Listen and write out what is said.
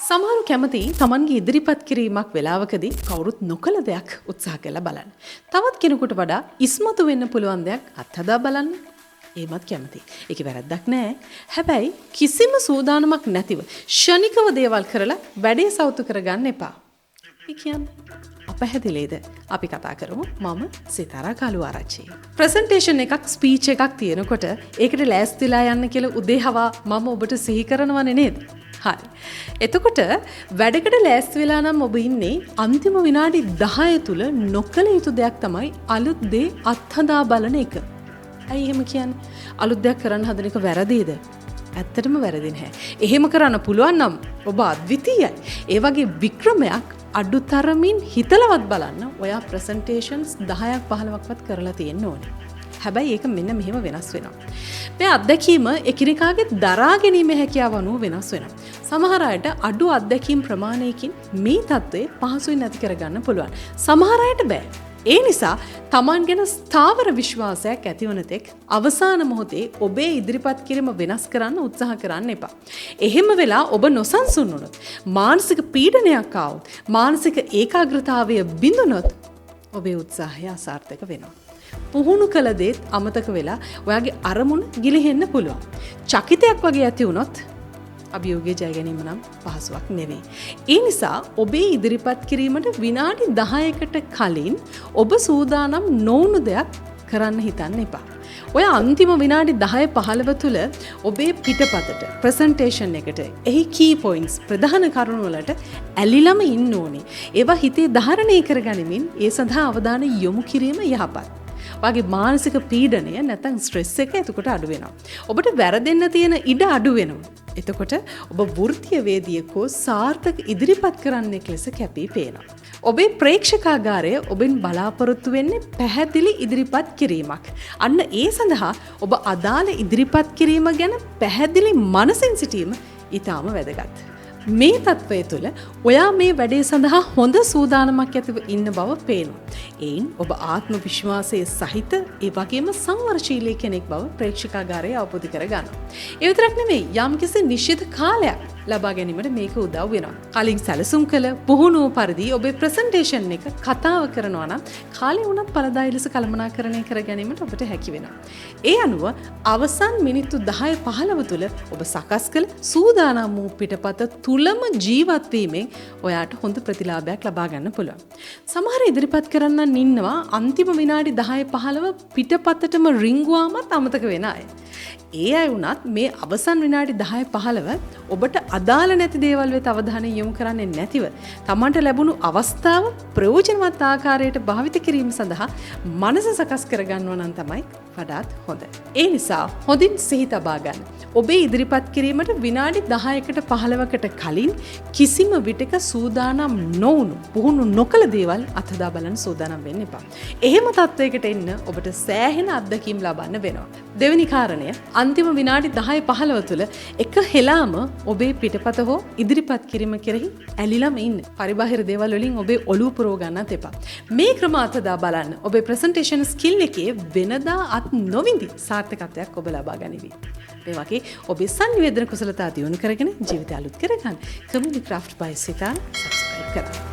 සමහරු කැමති තමන්ගේ ඉදිරිපත් කිරීමක් වෙලාවකදී කවුරුත් නොකළ දෙයක් උත්සාහ කරලා බලන්න. තවත් කෙනෙකුට වඩා ඉස්මතු වෙන්න පුළුවන් දෙයක් අත්හදා බලන්න. ඒමත් කැමති. ඒක වැරද්දක් නෑ. හැබැයි කිසිම සූදානමක් නැතිව ෂණිකව දේවල් කරලා වැඩේ සවුතු කරගන්න එපා. ඒ කියන්නේ අපහැදිලිද? අපි කතා කරමු මම සිතාරා කළුආරච්චි. ප්‍රසන්ටේෂන් එකක් ස්පීච් එකක් තියෙනකොට ඒකට ලෑස්තිලා යන්න කියලා උදේ හවා මම ඔබට සිහි කරනවනේ නේද? හරි. එතකොට වැඩකට ලෑස්ති වෙලා නම් ඔබ ඉන්නේ අන්තිම විනාඩි 10 තුල නොකළ යුතු දෙයක් තමයි අලුත් දේ අත්හදා බලන එක. ඇයි එහෙම කියන්නේ? අලුත් දෙයක් කරන්න හදන එක වැරදිද? ඇත්තටම වැරදි නැහැ. එහෙම කරන්න පුළුවන් නම් ඔබ අද්විතීයයි. ඒ වගේ වික්‍රමයක් අඩුතරමින් හිතලවත් බලන්න ඔයා ප්‍රසන්ටේෂන්ස් 10ක් 15ක්වත් කරලා තියෙන්න ඕනේ. හැබැයි ඒක මෙන්න මෙහෙම වෙනස් වෙනවා. මේ අත්දැකීම එකිනෙකාගේ දරා ගැනීම හැකියාව අනුව වෙනස් වෙනවා. සමහර අයට අඩු අත්දැකීම් ප්‍රමාණයකින් මේ தત્ත්වය පහසුවෙන් නැති කරගන්න පුළුවන්. සමහර අයට බෑ. ඒ නිසා Taman ගැන ස්ථාවර විශ්වාසයක් ඇතිවන තෙක් අවසාන මොහොතේ ඔබේ ඉදිරිපත් කිරීම වෙනස් කරන්න උත්සාහ කරන්න එපා. එහෙම වෙලා ඔබ නොසන්සුන් වුණොත්, මානසික පීඩනයක් ආවොත්, මානසික ඒකාග්‍රතාවය බිඳුනොත් ඔබේ උත්සාහය අසාර්ථක වෙනවා. පුහුණු කළ දේත් අමතක වෙලා ඔයාගේ අරමුණ ගිලිහෙන්න පුළුවන්. චකිතයක් වගේ ඇති වුණොත් අභියෝගයේ ජය ගැනීම නම් පහසුවක් නෙවෙයි. ඒ නිසා ඔබේ ඉදිරිපත් කිරීමට විනාඩි 10කට කලින් ඔබ සූදානම් නොවුණු දෙයක් කරන්න හිතන්න එපා. ඔය අන්තිම විනාඩි 10-15 තුල ඔබේ පිටපතට ප්‍රසන්ටේෂන් එකට එහි කී පොයින්ට්ස් ප්‍රධාන කරුණු වලට ඇලිලම ඉන්න ඕනේ. ඒවා හිතේ ධාරණය කරගනිමින් ඒ සඳහා අවධානය යොමු කිරීම යහපත්. වගේ මානසික පීඩනය නැත්නම් ස්ට්‍රෙස් එක එතකොට අඩු වෙනවා. ඔබට වැරදෙන්න තියෙන ඉඩ අඩු වෙනවා. එතකොට ඔබ වෘත්තීය වේදිකෝ සාර්ථක ඉදිරිපත් කරන්නෙක් ලෙස කැපී පේනවා. ඔබේ ප්‍රේක්ෂකාගාරය ඔබෙන් බලාපොරොත්තු වෙන්නේ පැහැදිලි ඉදිරිපත් කිරීමක්. අන්න ඒ සඳහා ඔබ අදාළ ඉදිරිපත් කිරීම ගැන පැහැදිලි මනසින් සිටීම ඊටාම වැදගත්. මේ තත්ත්වය තුළ ඔයා මේ වැඩේ සඳහා හොඳ සූදානමක් ඇතිව ඉන්න බව පේනවා. එයින් ඔබ ආත්ම විශ්වාසයේ සහිත ඒ වගේම සංවරශීලී කෙනෙක් බව ප්‍රේක්ෂකාගාරයේ අවබෝධ කරගන්නවා. ඒ විතරක් නෙමෙයි යම්කිසි නිශ්චිත කාලයක් ලබා ගැනීමට මේක උදව් වෙනවා. කලින් සැලසුම් කළ පුහුණුව පරිදි ඔබේ ප්‍රසන්ටේෂන් එක කතාව කරනවා නම් කාලේ වුණත් පළදායි ලෙස කළමනාකරණය කර ගැනීමට ඔබට හැකි වෙනවා. ඒ අනුව අවසන් මිනිත්තු 10-15 තුල ඔබ සකස් කළ සූදානම් වූ පිටපත තුලම ජීවත් වීමෙන් ඔයාට හොඳ ප්‍රතිලාභයක් ලබා ගන්න පුළුවන්. සමහර ඉදිරිපත් කරන්නන් ඉන්නවා අන්තිම විනාඩි 10-15 පිටපතටම රිංගුවාමත් අමතක වෙන අය. ඒ අය වුණත් මේ අවසන් විනාඩි 10-15 ඔබට අදාළ නැති දේවල් වෙත අවධානය යොමු කරන්නේ නැතිව තමන්ට ලැබුණු අවස්ථාව ප්‍රයෝජනවත් ආකාරයට භාවිත කිරීම සඳහා මනස සකස් කරගන්නවා නම් තමයි වඩාත් හොඳ. ඒ නිසා හොඳින් සිහි තබා ගන්න. ඔබේ ඉදිරිපත් කිරීමට විනාඩි 10කට 15කට කලින් කිසිම විටක සූදානම් නොවුණු පුහුණු නොකළ දේවල් අත්හදා බලන්න සූදානම් වෙන්න එපා. එහෙම තත්වයකට එන්න ඔබට සෑහෙන අත්දැකීම් ලබන්න වෙනවා. දෙවෙනි කාරණය අන්තිම විනාඩි 10-15 තුල එක හෙලාම ඔබේ පිටපත හෝ ඉදිරිපත් කිරීම කෙරෙහි ඇලිලම ඉන්න. පරිබාහිර දේවල් වලින් ඔබේ ඔළුව පුරව ගන්නත් එපා. මේ ක්‍රම අත්හදා බලන්න ඔබේ ප්‍රසන්ටේෂන් ස්කිල් එකේ වෙනදා අත් නොවිඳි සාර්ථකත්වයක් ඔබ ලබා ගනිවි. මේ වගේ ඔබේ සංනිවේදන කුසලතා දියුණු කරගෙන ජීවිතය අලුත් කරගන්න කමියුනිටි ක්‍රාෆ්ට් බයි සිතා සබ්ස්ක්‍රයිබ් කරන්න.